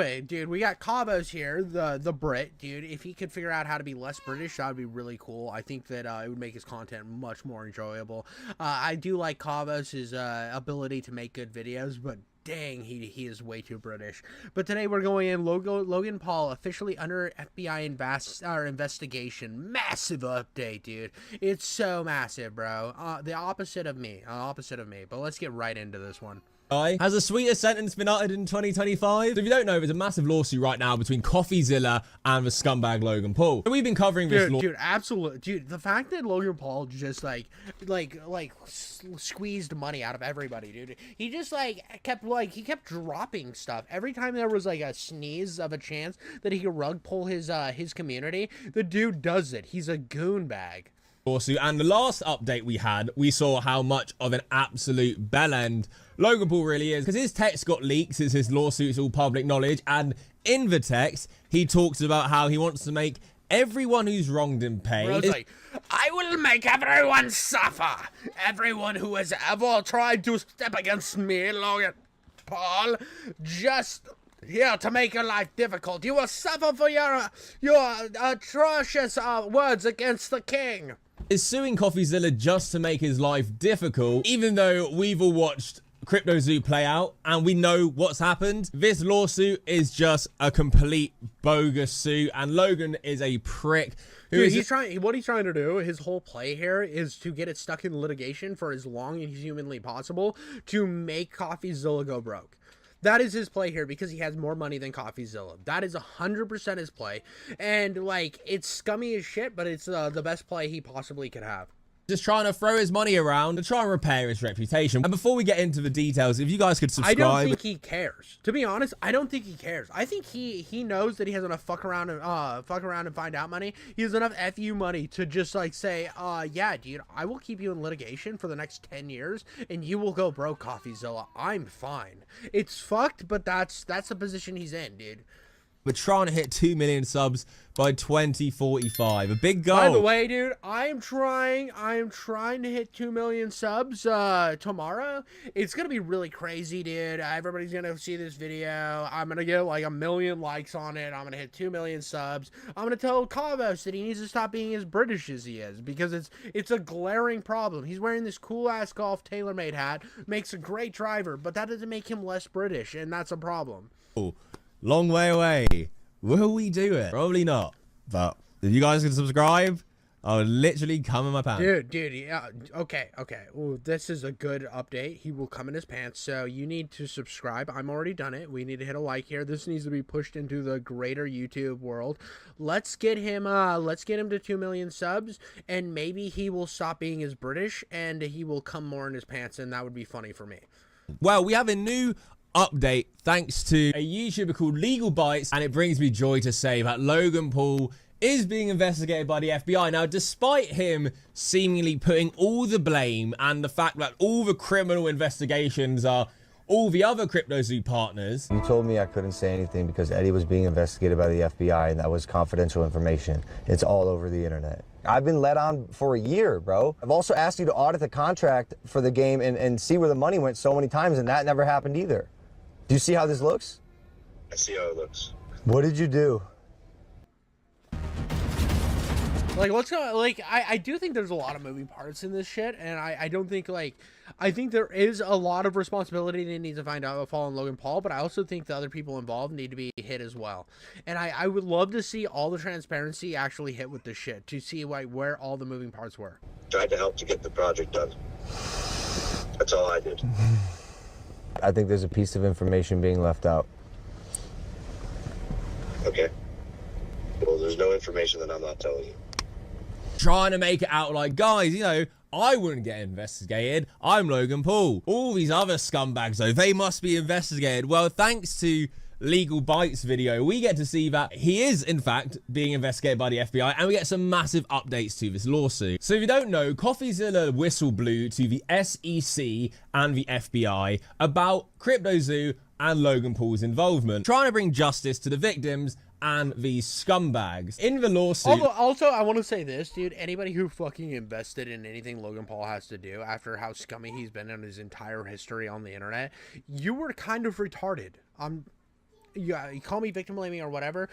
Hey, dude, we got Cabos here, the Brit, dude. If he could figure out how to be less British, that would be really cool. I think that it would make his content much more enjoyable. I do like Cabos' ability to make good videos, but dang, he is way too British. But today we're going in Logan Paul officially under FBI investigation. Massive update, dude. It's so massive, bro. The opposite of me. But let's get right into this one. Has the sweetest sentence been uttered in 2025? So if you don't know, there's a massive lawsuit right now between CoffeeZilla and the scumbag Logan Paul. So we've been covering this dude, absolutely, dude. The fact that Logan Paul just like squeezed money out of everybody, dude. He just he kept dropping stuff every time there was like a sneeze of a chance that he could rug pull his community. The dude does it. He's a goon bag. Lawsuit. And the last update we had, we saw how much of an absolute bellend Logan Paul really is, because his text got leaked since his lawsuit's all public knowledge, and in the text he talks about how he wants to make everyone who's wronged him pay. Bro's like, I will make everyone suffer. Everyone who has ever tried to step against me, Logan Paul, just here to make your life difficult. You will suffer for your atrocious words against the king. Is suing CoffeeZilla just to make his life difficult, even though we've all watched CryptoZoo play out and we know what's happened. This lawsuit is just a complete bogus suit, and Logan is a prick. Dude, what he's trying to do, his whole play here is to get it stuck in litigation for as long as humanly possible to make CoffeeZilla go broke. That is his play here, because he has more money than CoffeeZilla. That is 100% his play. And, like, it's scummy as shit, but it's the best play he possibly could have. Just trying to throw his money around to try and repair his reputation. And before we get into the details, if you guys could subscribe. I don't think he cares. To be honest, I don't think he cares. I think he knows that he has enough fuck around and find out money. He has enough FU money to just like say, yeah, dude, I will keep you in litigation for the next 10 years and you will go broke, CoffeeZilla. I'm fine. It's fucked, but that's the position he's in, dude. We're trying to hit 2 million subs by 2045. A big goal. By the way, dude, I am trying to hit 2 million subs tomorrow. It's gonna be really crazy, dude. Everybody's gonna see this video. I'm gonna get like 1 million likes on it. I'm gonna hit 2 million subs. I'm gonna tell Cabos that he needs to stop being as British as he is, because it's a glaring problem. He's wearing this cool ass golf tailor-made hat, makes a great driver, but that doesn't make him less British, and that's a problem. Oh. Long way away. Will we do it? Probably not. But if you guys can subscribe, I'll literally come in my pants. Dude, yeah, okay. Well, this is a good update. He will come in his pants, so you need to subscribe. I'm already done it. We need to hit a like here. This needs to be pushed into the greater YouTube world. Let's get him to 2 million subs, and maybe he will stop being as British, and he will come more in his pants, and that would be funny for me. Well, we have a new update thanks to a YouTuber called Legal Bites, and it brings me joy to say that Logan Paul is being investigated by the FBI. Now, despite him seemingly putting all the blame and the fact that all the criminal investigations are all the other CryptoZoo partners. You told me I couldn't say anything because Eddie was being investigated by the FBI, and that was confidential information. It's all over the internet. I've been let on for a year, bro. I've also asked you to audit the contract for the game and see where the money went so many times, and that never happened either. Do you see how this looks? I see how it looks. What did you do? Like, let's go. Like, I do think there's a lot of moving parts in this shit, and I don't think, like, I think there is a lot of responsibility they need to find out about following Logan Paul, but I also think the other people involved need to be hit as well. And I would love to see all the transparency actually hit with this shit, to see like where all the moving parts were. Tried to help to get the project done. That's all I did. I think there's a piece of information being left out. Okay. Well, there's no information that I'm not telling you. Trying to make it out like, guys, you know, I wouldn't get investigated. I'm Logan Paul. All these other scumbags, though, they must be investigated. Well, thanks to Legal Bites video, we get to see that he is, in fact, being investigated by the FBI, and we get some massive updates to this lawsuit. So if you don't know, CoffeeZilla whistle blew to the SEC and the FBI about CryptoZoo and Logan Paul's involvement, trying to bring justice to the victims and these scumbags. In the lawsuit... Also, I want to say this, dude. Anybody who fucking invested in anything Logan Paul has to do after how scummy he's been in his entire history on the internet, you were kind of retarded. yeah, you call me victim blaming or whatever.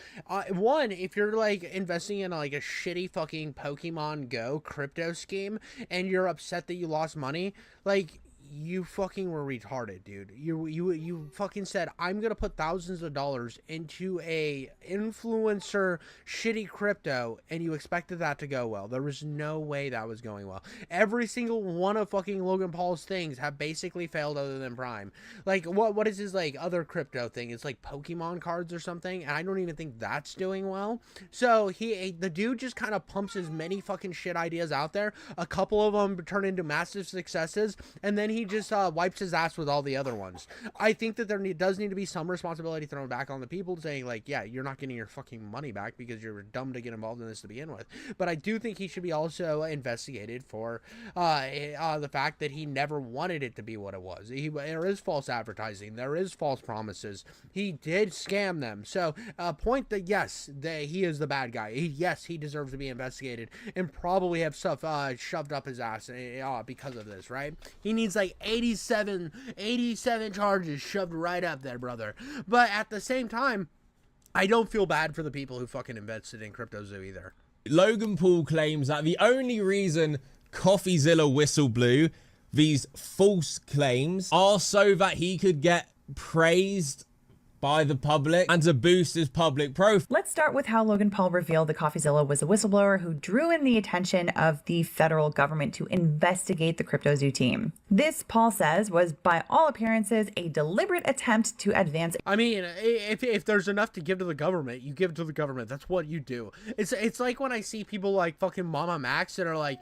One, if you're like investing in like a shitty fucking Pokemon Go crypto scheme and you're upset that you lost money, like, you fucking were retarded, dude. You fucking said, I'm gonna put thousands of dollars into a influencer shitty crypto, and you expected that to go well. There was no way that was going well. Every single one of fucking Logan Paul's things have basically failed other than Prime. Like, what is his like other crypto thing? It's like Pokemon cards or something, and I don't even think that's doing well. So the dude just kind of pumps as many fucking shit ideas out there. A couple of them turn into massive successes, and then he just wipes his ass with all the other ones. I think that there does need to be some responsibility thrown back on the people, saying like, yeah, you're not getting your fucking money back because you're dumb to get involved in this to begin with. But I do think he should be also investigated for the fact that he never wanted it to be what it was. There is false advertising. There is false promises. He did scam them. So point that, yes, he is the bad guy. Yes, he deserves to be investigated and probably have stuff shoved up his ass because of this, right? He needs like 87 charges shoved right up there, brother. But at the same time, I don't feel bad for the people who fucking invested in CryptoZoo either. Logan Paul claims that the only reason CoffeeZilla whistle blew these false claims are so that he could get praised by the public and to boost his public profile. Let's start with how Logan Paul revealed that CoffeeZilla was a whistleblower who drew in the attention of the federal government to investigate the CryptoZoo team. This, Paul says, was by all appearances a deliberate attempt to advance. I mean, if there's enough to give to the government, you give it to the government. That's what you do. It's like when I see people like fucking Mama Max that are like,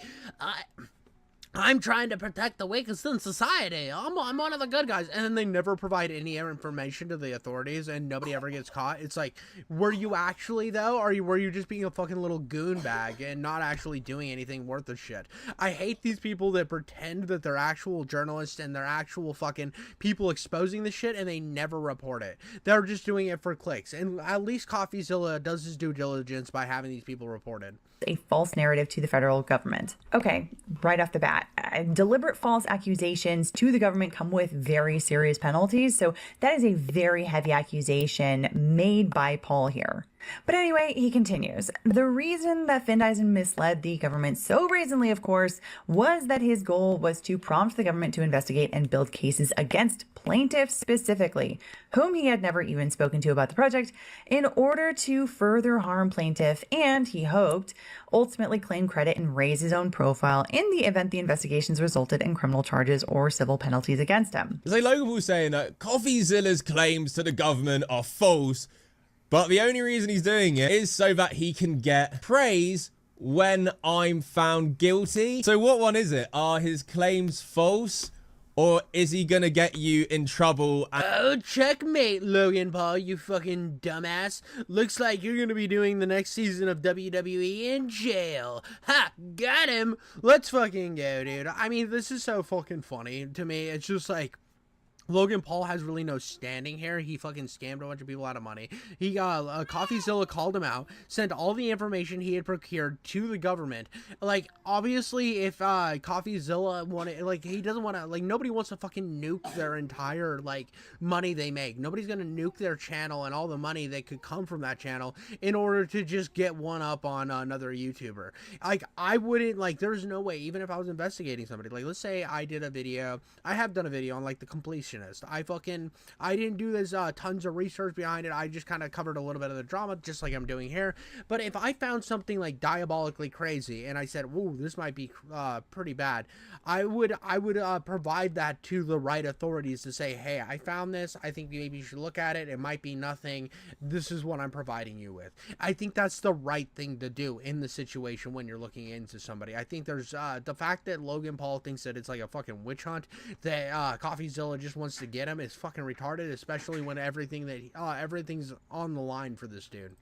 I'm trying to protect the weakest in society. I'm one of the good guys. And then they never provide any information to the authorities and nobody ever gets caught. It's like, were you actually, though? Or were you just being a fucking little goon bag and not actually doing anything worth the shit? I hate these people that pretend that they're actual journalists and they're actual fucking people exposing the shit and they never report it. They're just doing it for clicks. And at least CoffeeZilla does his due diligence by having these people reported. A false narrative to the federal government. Okay, right off the bat, deliberate false accusations to the government come with very serious penalties. So that is a very heavy accusation made by Paul here. But anyway, he continues. The reason that Findeisen misled the government so brazenly, of course, was that his goal was to prompt the government to investigate and build cases against plaintiffs specifically, whom he had never even spoken to about the project, in order to further harm plaintiff and, he hoped, ultimately claim credit and raise his own profile in the event the investigations resulted in criminal charges or civil penalties against him. So Logan was saying that CoffeeZilla's claims to the government are false, but the only reason he's doing it is so that he can get praise when I'm found guilty. So what one is it? Are his claims false? Or is he gonna get you in trouble? Oh, checkmate, Logan Paul, you fucking dumbass. Looks like you're gonna be doing the next season of WWE in jail. Ha! Got him! Let's fucking go, dude. I mean, this is so fucking funny to me. It's just like, Logan Paul has really no standing here. He fucking scammed a bunch of people out of money. He got CoffeeZilla called him out, sent all the information he had procured to the government. Like, obviously, if CoffeeZilla wanted, like, he doesn't want to, like, nobody wants to fucking nuke their entire, like, money they make. Nobody's gonna nuke their channel and all the money that could come from that channel in order to just get one up on another YouTuber. Like, I wouldn't, like, there's no way, even if I was investigating somebody, like, let's say I did a video, I have done a video on, like, the completion. I didn't do this tons of research behind it. I just kind of covered a little bit of the drama, just like I'm doing here. But if I found something like diabolically crazy and I said, "Whoa, this might be pretty bad," I would provide that to the right authorities to say, "Hey, I found this. I think maybe you should look at it. It might be nothing. This is what I'm providing you with." I think that's the right thing to do in the situation when you're looking into somebody. I think there's the fact that Logan Paul thinks that it's like a fucking witch hunt, that CoffeeZilla just wants to get him, is fucking retarded, especially when everything's on the line for this dude.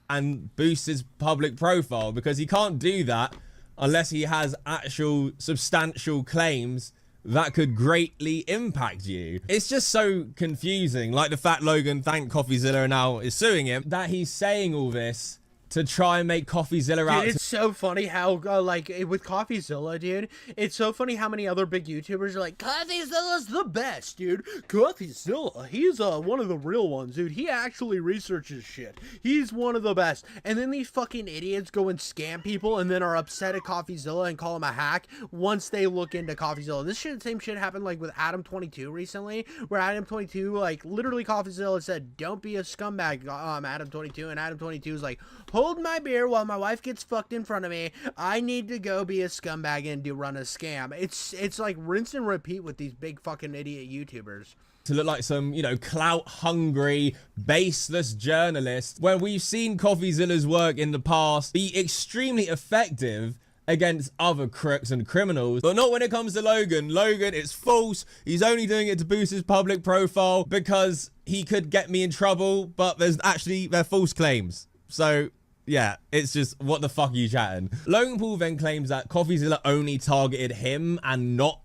And boost his public profile, because he can't do that unless he has actual substantial claims that could greatly impact you. It's just so confusing. Like the fact Logan thanked CoffeeZilla and now is suing him, that he's saying all this to try and make CoffeeZilla out. Dude, it's so funny how, like, with CoffeeZilla, dude, it's so funny how many other big YouTubers are like, CoffeeZilla's the best, dude. CoffeeZilla, he's one of the real ones, dude. He actually researches shit. He's one of the best. And then these fucking idiots go and scam people and then are upset at CoffeeZilla and call him a hack once they look into CoffeeZilla. This same shit happened, like, with Adam22 recently, where Adam22, like, literally CoffeeZilla said, don't be a scumbag, Adam22, and Adam22 is like, hold my beer while my wife gets fucked in front of me. I need to go be a scumbag and run a scam. It's like rinse and repeat with these big fucking idiot YouTubers. To look like some, you know, clout-hungry, baseless journalist, where we've seen CoffeeZilla's work in the past be extremely effective against other crooks and criminals, but not when it comes to Logan. Logan, it's false. He's only doing it to boost his public profile because he could get me in trouble, but they're false claims. So yeah, it's just, what the fuck are you chatting? Logan Paul then claims that CoffeeZilla only targeted him and not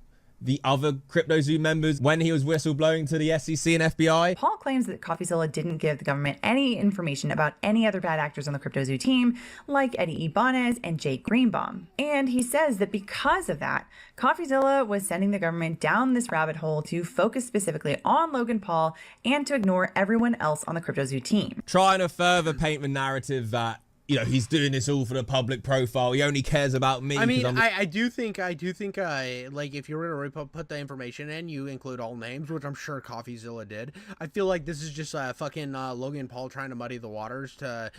the other CryptoZoo members when he was whistleblowing to the SEC and FBI. Paul claims that CoffeeZilla didn't give the government any information about any other bad actors on the CryptoZoo team, like Eddie Ibanez and Jake Greenbaum. And he says that because of that, CoffeeZilla was sending the government down this rabbit hole to focus specifically on Logan Paul and to ignore everyone else on the CryptoZoo team. Trying to further paint the narrative that, you know, he's doing this all for the public profile. He only cares about me. I mean, I do think, like, if you were to put the information in, you include all names, which I'm sure CoffeeZilla did. I feel like this is just fucking Logan Paul trying to muddy the waters to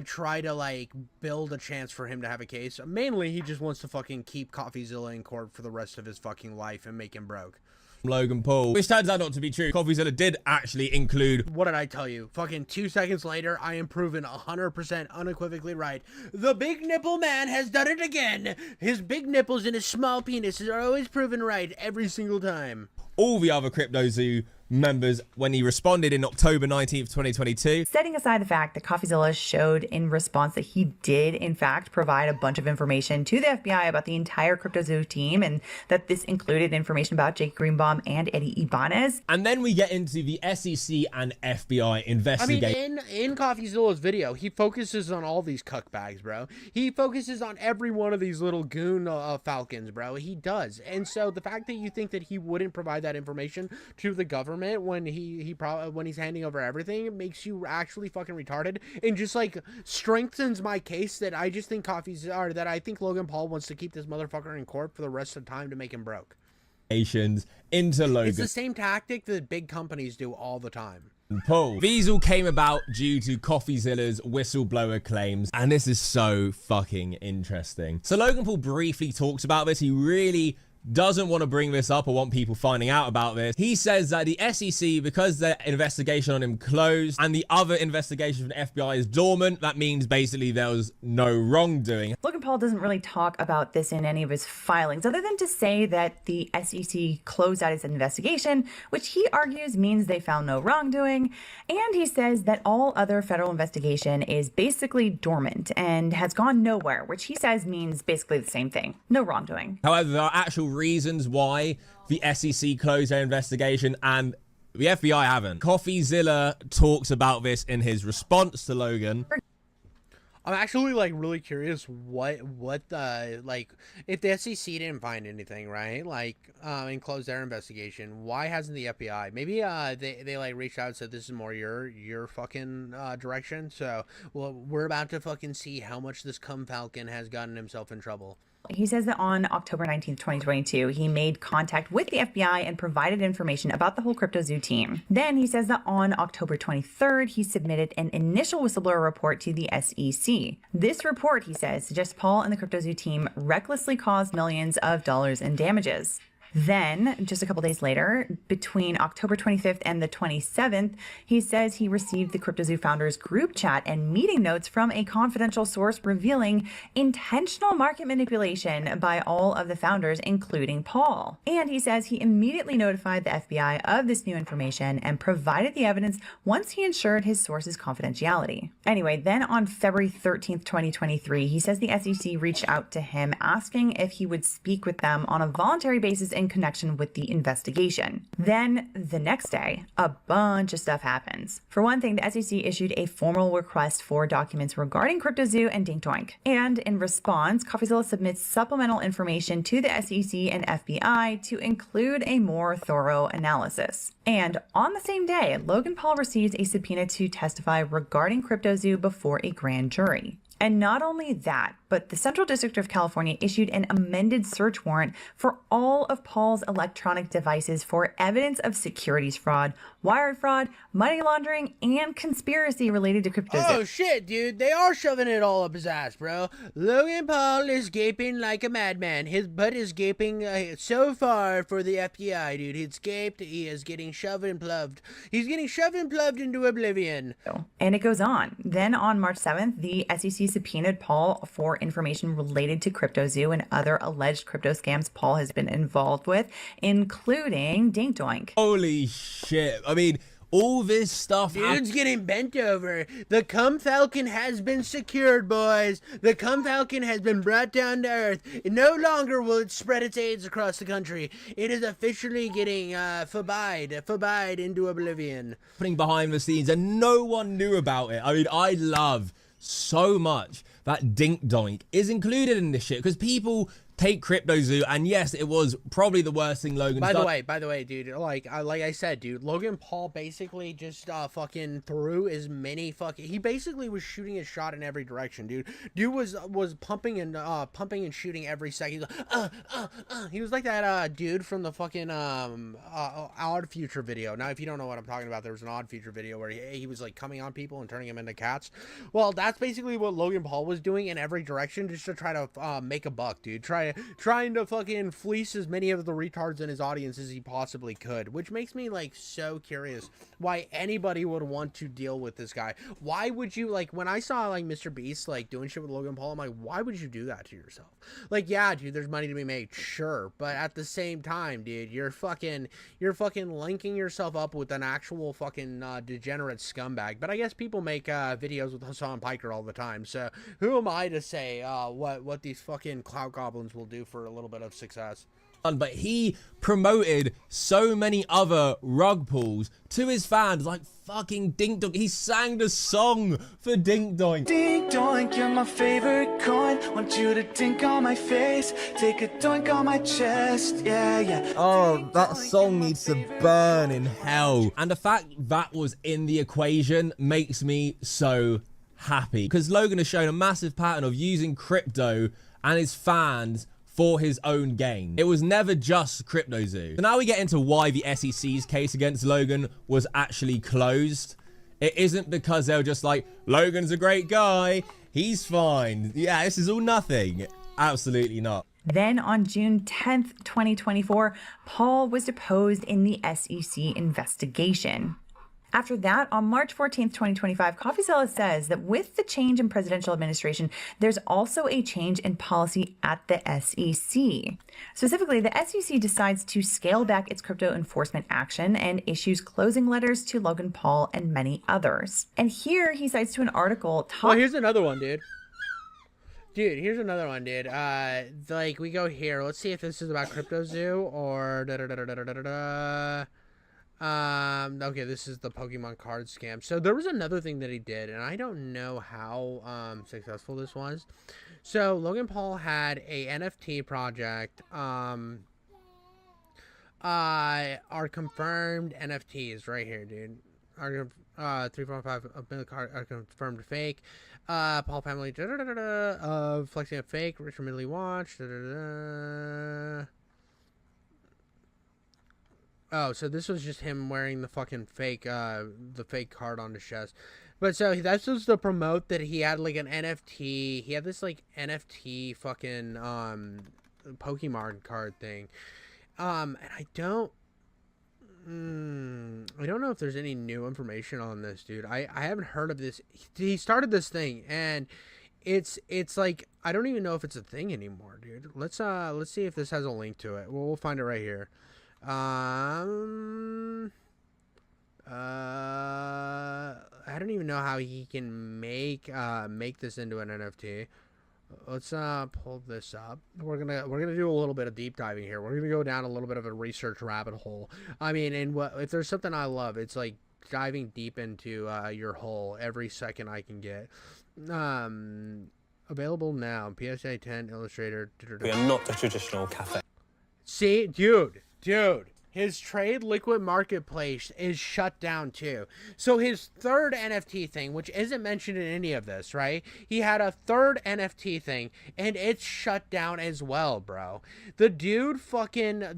try to, like, build a chance for him to have a case. Mainly, he just wants to fucking keep CoffeeZilla in court for the rest of his fucking life and make him broke. Logan Paul, which turns out not to be true. CoffeeZilla did actually include... What did I tell you? Fucking 2 seconds later, I am proven 100% unequivocally right. The big nipple man has done it again. His big nipples and his small penis are always proven right every single time. All the other CryptoZoo members when he responded in October 19th, 2022. Setting aside the fact that CoffeeZilla showed in response that he did, in fact, provide a bunch of information to the FBI about the entire CryptoZoo team, and that this included information about Jake Greenbaum and Eddie Ibanez. And then we get into the SEC and FBI investigation. I mean, in CoffeeZilla's video, he focuses on all these cuckbags, bro. He focuses on every one of these little goon falcons, bro. He does. And so the fact that you think that he wouldn't provide that information to the government when when he's handing over everything, it makes you actually fucking retarded, and just, like, strengthens my case that I just think that I think Logan Paul wants to keep this motherfucker in court for the rest of the time to make him broke. Into Logan. It's the same tactic that big companies do all the time. Paul. These all came about due to CoffeeZilla's whistleblower claims, and this is so fucking interesting. So Logan Paul briefly talks about this. He really doesn't want to bring this up or want people finding out about this. He says that the SEC, because their investigation on him closed and the other investigation from the FBI is dormant, that means basically there was no wrongdoing. Logan Paul doesn't really talk about this in any of his filings, other than to say that the SEC closed out its investigation, which he argues means they found no wrongdoing. And he says that all other federal investigation is basically dormant and has gone nowhere, which he says means basically the same thing. No wrongdoing. However, there are actual reasons why the SEC closed their investigation and the FBI haven't. CoffeeZilla talks about this in his response to Logan. I'm actually, like, really curious what like, if the SEC didn't find anything, right, like, and closed their investigation, why hasn't the FBI? Maybe they like reached out and said, this is more your fucking direction. So, well, we're about to fucking see how much this cum falcon has gotten himself in trouble. He says that on October 19th, 2022, he made contact with the FBI and provided information about the whole CryptoZoo team. Then he says that on October 23rd, he submitted an initial whistleblower report to the SEC. This report, he says, suggests Paul and the CryptoZoo team recklessly caused millions of dollars in damages. Then, just a couple days later, between October 25th and the 27th, he says he received the CryptoZoo founders group chat and meeting notes from a confidential source revealing intentional market manipulation by all of the founders, including Paul. And he says he immediately notified the FBI of this new information and provided the evidence once he ensured his source's confidentiality. Anyway, then on February 13th, 2023, he says the SEC reached out to him asking if he would speak with them on a voluntary basis in connection with the investigation. Then the next day, a bunch of stuff happens. For one thing, the SEC issued a formal request for documents regarding CryptoZoo and Dink Doink. And in response, CoffeeZilla submits supplemental information to the SEC and FBI to include a more thorough analysis. And on the same day, Logan Paul receives a subpoena to testify regarding CryptoZoo before a grand jury. And not only that, but the Central District of California issued an amended search warrant for all of Paul's electronic devices for evidence of securities fraud, wire fraud, money laundering, and conspiracy related to CryptoZoo. Oh shit, dude, they are shoving it all up his ass, bro. Logan Paul is gaping like a madman. His butt is gaping so far for the FBI, dude. He's gaped, he is getting shoved and ploved. He's getting shoved and ploved into oblivion. And it goes on. Then on March 7th, the SEC subpoenaed Paul for information related to CryptoZoo and other alleged crypto scams Paul has been involved with, including Dink Doink. Holy shit. I mean, all this stuff. Dude's getting bent over. The Cum Falcon has been secured, boys. The Cum Falcon has been brought down to Earth. No longer will it spread its AIDS across the country. It is officially getting forbide into oblivion. Happening behind the scenes, and no one knew about it. I mean, I love so much that Dink Doink is included in this shit, because people take CryptoZoo, and yes, it was probably the worst thing Logan's done. By the way, dude, like I said, dude, Logan Paul basically just fucking threw as many he basically was shooting his shot in every direction, dude. Dude was pumping and shooting every second. He was like that dude from the fucking Odd Future video. Now, if you don't know what I'm talking about, there was an Odd Future video where he was like coming on people and turning them into cats. Well, that's basically what Logan Paul was doing in every direction, just to try to make a buck, dude. Trying to fucking fleece as many of the retards in his audience as he possibly could, which makes me like so curious why anybody would want to deal with this guy. Why would you, like, when I saw like Mr. Beast like doing shit with Logan Paul, I'm like, why would you do that to yourself? Like, yeah, dude, there's money to be made, sure, but at the same time, dude, you're fucking linking yourself up with an actual fucking degenerate scumbag. But I guess people make videos with Hassan Piker all the time, so who am I to say what these fucking clout goblins will do for a little bit of success? But he promoted so many other rug pulls to his fans, like fucking Dink Doink. He sang the song for Dink Doink. Dink Doink, you're my favorite coin. Want you to dink on my face, take a doink on my chest, yeah, yeah. Oh, that song needs to burn in hell. And the fact that was in the equation makes me so happy, because Logan has shown a massive pattern of using crypto and his fans for his own gain. It was never just CryptoZoo. So now we get into why the SEC's case against Logan was actually closed. It isn't because they were just like, Logan's a great guy, he's fine. Yeah, this is all nothing. Absolutely not. Then on June 10th, 2024, Paul was deposed in the SEC investigation. After that, on March 14th, 2025, CoffeeZilla says that with the change in presidential administration, there's also a change in policy at the SEC. Specifically, the SEC decides to scale back its crypto enforcement action and issues closing letters to Logan Paul and many others. And here he cites to an article. Well, here's another one, dude. Dude, here's another one, dude. Like, we go here. Let's see if this is about CryptoZoo or okay, this is the Pokemon card scam. So there was another thing that he did, and I don't know how successful this was. So Logan Paul had a NFT project. Our confirmed NFTs right here, dude. Our 3.5 card are confirmed fake. Paul family flexing a fake. Richard Middley watch. Oh, so this was just him wearing the fucking fake, the fake card on his chest. But so that's just to promote that he had like an NFT. He had this like NFT fucking Pokemon card thing. And I don't know if there's any new information on this, dude. I haven't heard of this. He started this thing, and it's like I don't even know if it's a thing anymore, dude. Let's see if this has a link to it. We'll find it right here. I don't even know how he can make this into an NFT. Let's pull this up. We're gonna do a little bit of deep diving here. We're gonna go down a little bit of a research rabbit hole. I mean, and if there's something I love, it's like diving deep into your hole every second I can get. Available now. PSA 10 Illustrator. We are not a traditional cafe. See, dude. His trade liquid marketplace is shut down too. So his third NFT thing, which isn't mentioned in any of this, right? He had a third NFT thing and it's shut down as well, bro. The dude fucking can't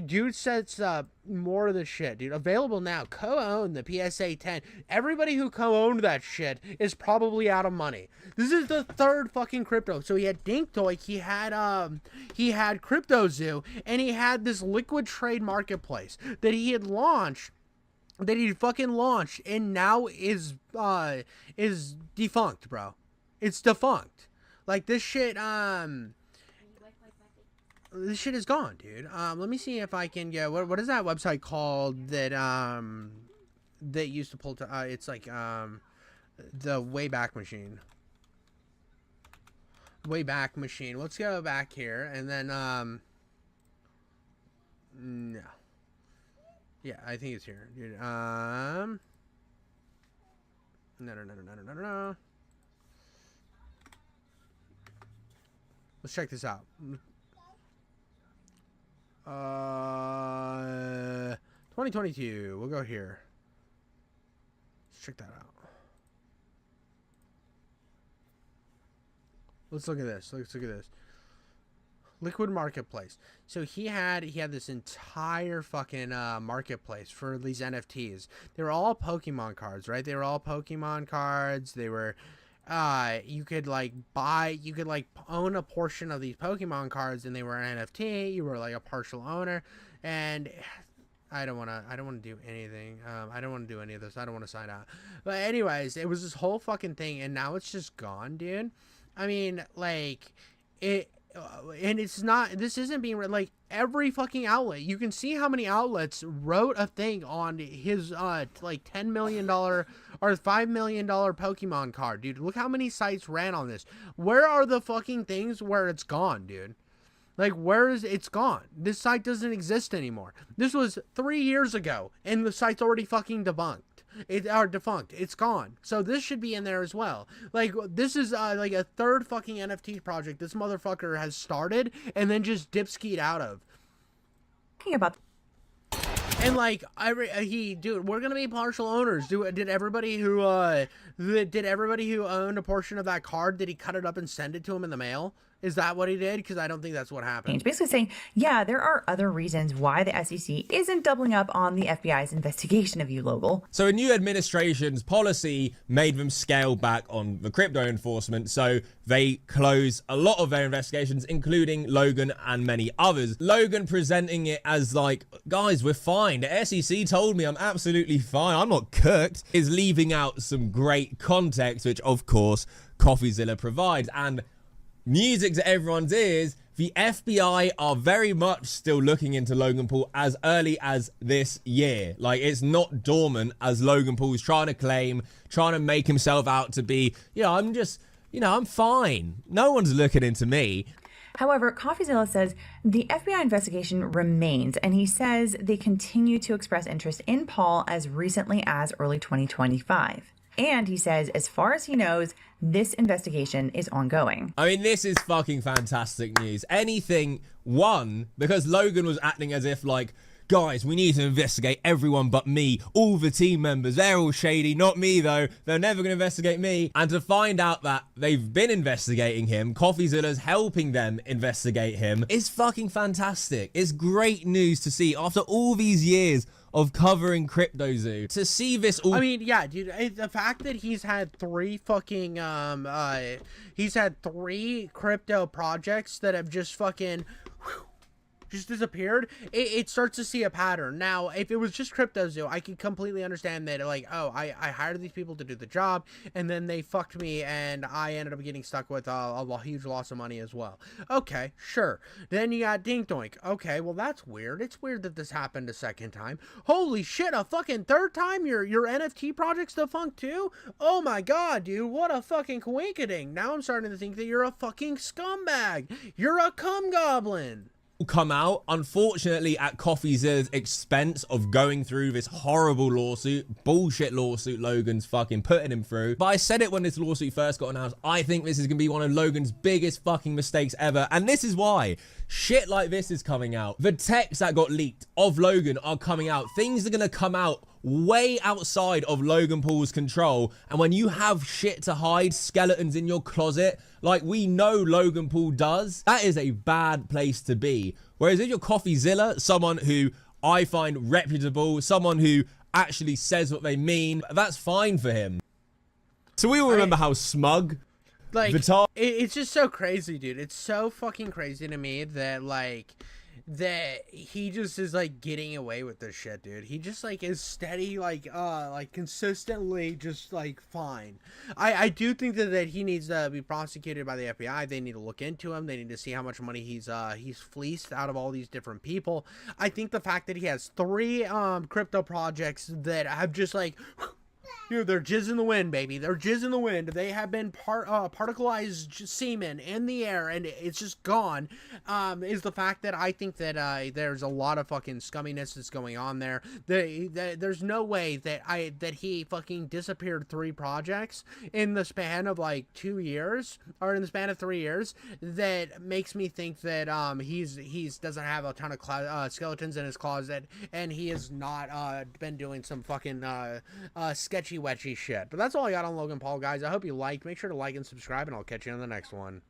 dude sets up more of the shit, dude. Available now. Co-own the PSA 10. Everybody who co-owned that shit is probably out of money. This is the third fucking crypto. So he had Dinkdoik, he had CryptoZoo, and he had this liquid trade marketplace that he had launched, and now is defunct, bro. It's defunct. Like this shit this shit is gone, dude. Let me see if I can get what is that website called that that used to pull to it's like the Wayback Machine. Wayback Machine. Let's go back here and then no. Yeah, I think it's here, dude. No. Let's check this out. 2022. We'll go here. Let's check that out. Let's look at this. Let's look at this. Liquid marketplace. So he had this entire fucking marketplace for these NFTs. They were all Pokemon cards, right? They were all Pokemon cards. They were you could own a portion of these Pokemon cards and they were an NFT. You were like a partial owner, and I don't want to do anything. I don't want to do any of this. I don't want to sign out. But anyways, it was this whole fucking thing, and now it's just gone, dude. I mean, like, it, and it's not, this isn't being, like, every fucking outlet, you can see how many outlets wrote a thing on his, like, $10 million or $5 million Pokemon card, dude. Look how many sites ran on this. Where are the fucking things where it's gone, dude? Like, where is it's gone? This site doesn't exist anymore. This was 3 years ago, and the site's already fucking debunked. Defunct. It's gone. So this should be in there as well. Like, this is like a third fucking NFT project this motherfucker has started and then just dipskied out of. Talking about. And like, dude, we're gonna be partial owners. Did everybody who owned a portion of that card, did he cut it up and send it to him in the mail? Is that what he did? Because I don't think that's what happened. Basically saying, yeah, there are other reasons why the SEC isn't doubling up on the FBI's investigation of you, Logan. So a new administration's policy made them scale back on the crypto enforcement, so they closed a lot of their investigations, including Logan and many others. Logan presenting it as like, guys, we're fine. The SEC told me I'm absolutely fine. I'm not cooked. Is leaving out some great context, which of course CoffeeZilla provides. And music to everyone's ears, the FBI are very much still looking into Logan Paul as early as this year. Like, it's not dormant as Logan Paul's trying to claim, trying to make himself out to be, I'm fine. No one's looking into me. However, CoffeeZilla says the FBI investigation remains, and he says they continue to express interest in Paul as recently as early 2025. And he says, as far as he knows, this investigation is ongoing. I mean, this is fucking fantastic news. Anything, one, because Logan was acting as if like, guys, we need to investigate everyone but me. All the team members, they're all shady. Not me, though. They're never going to investigate me. And to find out that they've been investigating him, CoffeeZilla's helping them investigate him, is fucking fantastic. It's great news to see after all these years of covering CryptoZoo, to see this all. I mean, yeah, dude, the fact that he's had three fucking he's had 3 crypto projects that have just fucking just disappeared, it starts to see a pattern. Now, if it was just CryptoZoo, I could completely understand that, like, oh, I hired these people to do the job, and then they fucked me, and I ended up getting stuck with a huge loss of money as well. Okay, sure. Then you got Dink Doink. Okay, well, that's weird. It's weird that this happened a second time. Holy shit, a fucking third time? Your NFT project's defunct too? Oh my god, dude, what a fucking coinkyding. Now I'm starting to think that you're a fucking scumbag. You're a cum goblin. Come out, unfortunately, at CoffeeZilla's expense of going through this horrible bullshit lawsuit Logan's fucking putting him through. But I said it when this lawsuit first got announced, I think this is gonna be one of Logan's biggest fucking mistakes ever, and this is why shit like this is coming out. The texts that got leaked of Logan are coming out. Things are gonna come out way outside of Logan Paul's control, and when you have shit to hide, skeletons in your closet, like we know Logan Paul does, that is a bad place to be. Whereas if you're CoffeeZilla, someone who I find reputable, someone who actually says what they mean, that's fine for him. So we all remember how smug it's just so crazy, dude. It's so fucking crazy to me that, like, that he just is, like, getting away with this shit, dude. He just, like, is steady, like consistently just, like, fine. I do think that he needs to be prosecuted by the FBI. They need to look into him. They need to see how much money he's fleeced out of all these different people. I think the fact that he has 3 crypto projects that have just, like, dude, they're jizz in the wind, baby. They're jizz in the wind. They have been particleized semen in the air, and it's just gone. Is the fact that I think that there's a lot of fucking scumminess that's going on there. There's no way that he fucking disappeared 3 projects in the span of like 2 years, or in the span of 3 years. That makes me think that he's doesn't have a ton of skeletons in his closet, and he has not been doing some fucking sketchy wetchy shit. But that's all I got on Logan Paul, guys. I hope you liked. Make sure to like and subscribe, and I'll catch you on the next one.